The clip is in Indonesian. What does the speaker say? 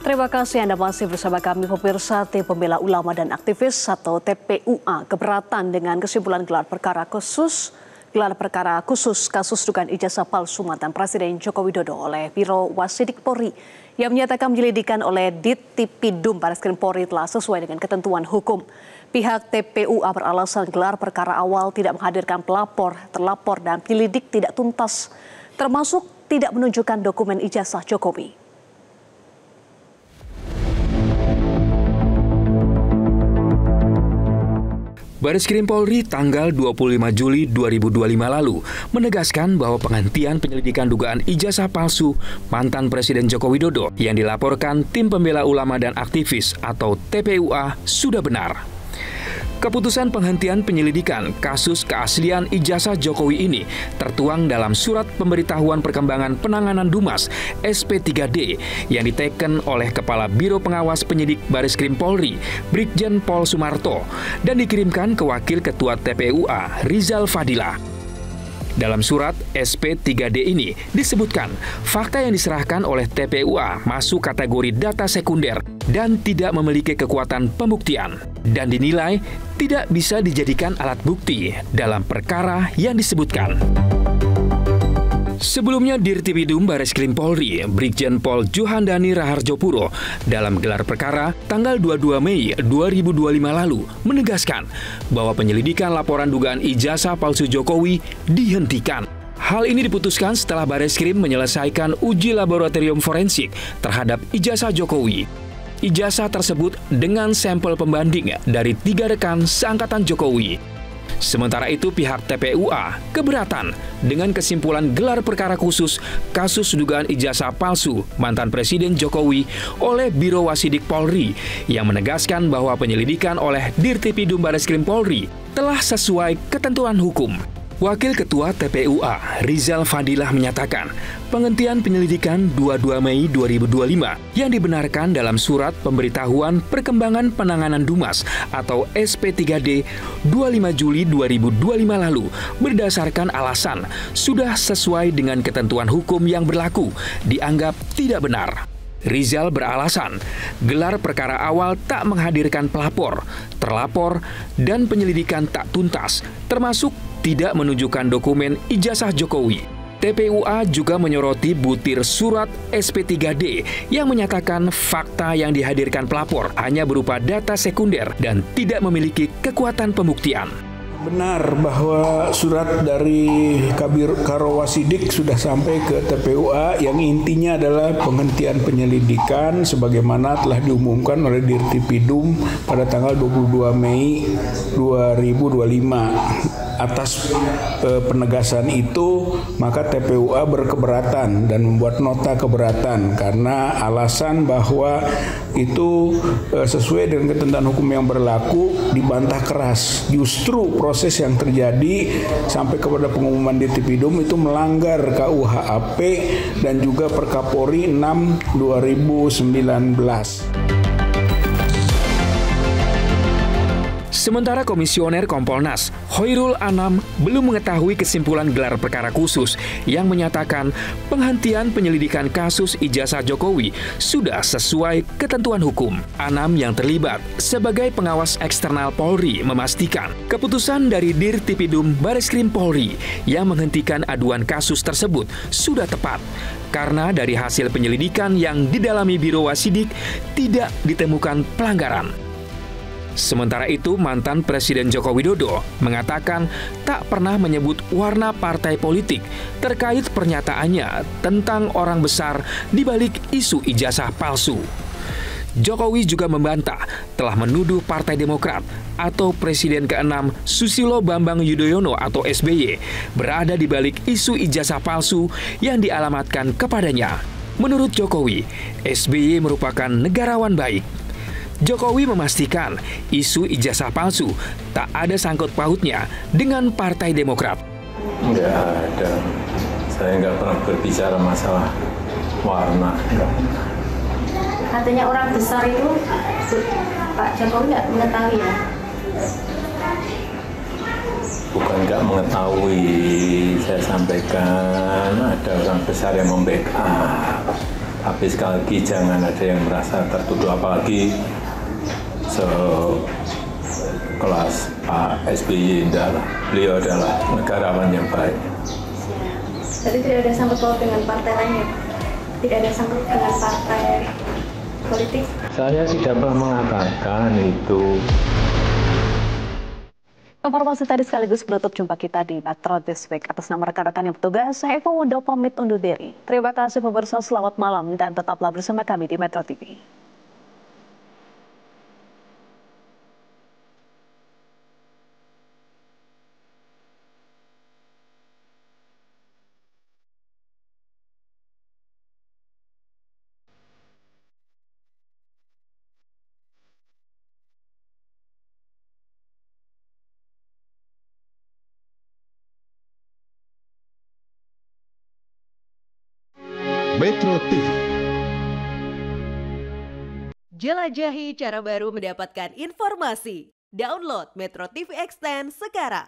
Terima kasih Anda masih bersama kami pemirsa. Tim Pembela Ulama dan Aktivis atau TPUA keberatan dengan kesimpulan gelar perkara khusus kasus dugaan ijazah palsu mantan Presiden Joko Widodo oleh Biro Wasidik Polri yang menyatakan penyelidikan oleh Dittipidum Bareskrim Polri telah sesuai dengan ketentuan hukum. Pihak TPUA beralasan gelar perkara awal tidak menghadirkan pelapor, terlapor dan penyelidik tidak tuntas, termasuk tidak menunjukkan dokumen ijazah Jokowi. Bareskrim Polri tanggal 25 Juli 2025 lalu menegaskan bahwa penghentian penyelidikan dugaan ijazah palsu mantan Presiden Joko Widodo yang dilaporkan Tim Pembela Ulama dan Aktivis atau TPUA sudah benar. Keputusan penghentian penyelidikan kasus keaslian ijazah Jokowi ini tertuang dalam surat pemberitahuan perkembangan penanganan Dumas SP3D yang diteken oleh Kepala Biro Pengawas Penyidik Bareskrim Polri, Brigjen Pol Sumarto, dan dikirimkan ke Wakil Ketua TPUA, Rizal Fadilah. Dalam surat SP3D ini disebutkan fakta yang diserahkan oleh TPUA masuk kategori data sekunder dan tidak memiliki kekuatan pembuktian dan dinilai tidak bisa dijadikan alat bukti dalam perkara yang disebutkan. Sebelumnya Dittipidum Bareskrim Polri, Brigjen Pol Juhandani Raharjopuro dalam gelar perkara tanggal 22 Mei 2025 lalu menegaskan bahwa penyelidikan laporan dugaan ijazah palsu Jokowi dihentikan. Hal ini diputuskan setelah Bareskrim menyelesaikan uji laboratorium forensik terhadap ijazah Jokowi. Ijazah tersebut dengan sampel pembanding dari 3 rekan seangkatan Jokowi. Sementara itu pihak TPUA keberatan dengan kesimpulan gelar perkara khusus kasus dugaan ijazah palsu mantan Presiden Jokowi oleh Biro Wasidik Polri yang menegaskan bahwa penyelidikan oleh Dittipidum Bareskrim Polri telah sesuai ketentuan hukum. Wakil Ketua TPUA, Rizal Fadilah menyatakan penghentian penyelidikan 22 Mei 2025 yang dibenarkan dalam surat pemberitahuan perkembangan penanganan Dumas atau SP3D 25 Juli 2025 lalu berdasarkan alasan sudah sesuai dengan ketentuan hukum yang berlaku dianggap tidak benar. Rizal beralasan, gelar perkara awal tak menghadirkan pelapor, terlapor, dan penyelidikan tak tuntas, termasuk tidak menunjukkan dokumen ijazah Jokowi. TPUA juga menyoroti butir surat SP3D yang menyatakan fakta yang dihadirkan pelapor hanya berupa data sekunder dan tidak memiliki kekuatan pembuktian. Benar bahwa surat dari Karo Wasidik sudah sampai ke TPUA yang intinya adalah penghentian penyelidikan sebagaimana telah diumumkan oleh Dittipidum pada tanggal 22 Mei 2025. Atas penegasan itu, maka TPUA berkeberatan dan membuat nota keberatan karena alasan bahwa itu sesuai dengan ketentuan hukum yang berlaku dibantah keras. Justru proses yang terjadi sampai kepada pengumuman Dittipidum itu melanggar KUHP dan juga Perkapolri 6/2019. Sementara Komisioner Kompolnas, Hoirul Anam, belum mengetahui kesimpulan gelar perkara khusus yang menyatakan penghentian penyelidikan kasus ijazah Jokowi sudah sesuai ketentuan hukum. Anam yang terlibat sebagai pengawas eksternal Polri memastikan keputusan dari Dittipidum Bareskrim Polri yang menghentikan aduan kasus tersebut sudah tepat. Karena dari hasil penyelidikan yang didalami Biro Wasidik tidak ditemukan pelanggaran. Sementara itu, mantan Presiden Joko Widodo mengatakan tak pernah menyebut warna partai politik terkait pernyataannya tentang orang besar di balik isu ijazah palsu. Jokowi juga membantah telah menuduh Partai Demokrat atau Presiden ke-6 Susilo Bambang Yudhoyono atau SBY berada di balik isu ijazah palsu yang dialamatkan kepadanya. Menurut Jokowi, SBY merupakan negarawan baik. Jokowi memastikan isu ijazah palsu tak ada sangkut pautnya dengan Partai Demokrat. Enggak ada. Saya nggak pernah berbicara masalah warna. Artinya orang besar itu Pak Jokowi nggak mengetahui ya? Bukan nggak mengetahui, saya sampaikan ada orang besar yang membackup. Tapi sekali lagi jangan ada yang merasa tertuduh, apalagi sekelas Pak SBY. Beliau adalah negarawan yang baik. Jadi tidak ada sangkut paut dengan partai lain ya? Tidak ada sangkut dengan partai politik? Saya tidak pernah mengatakan itu. Informasi tadi sekaligus menutup jumpa kita di Metro This Week. Atas nama rekan-rekan yang bertugas, saya Eva Wondo pamit undur diri. Terima kasih pemirsa, selamat malam dan tetaplah bersama kami di Metro TV. Metro TV. Jelajahi cara baru mendapatkan informasi. Download Metro TV Extend sekarang.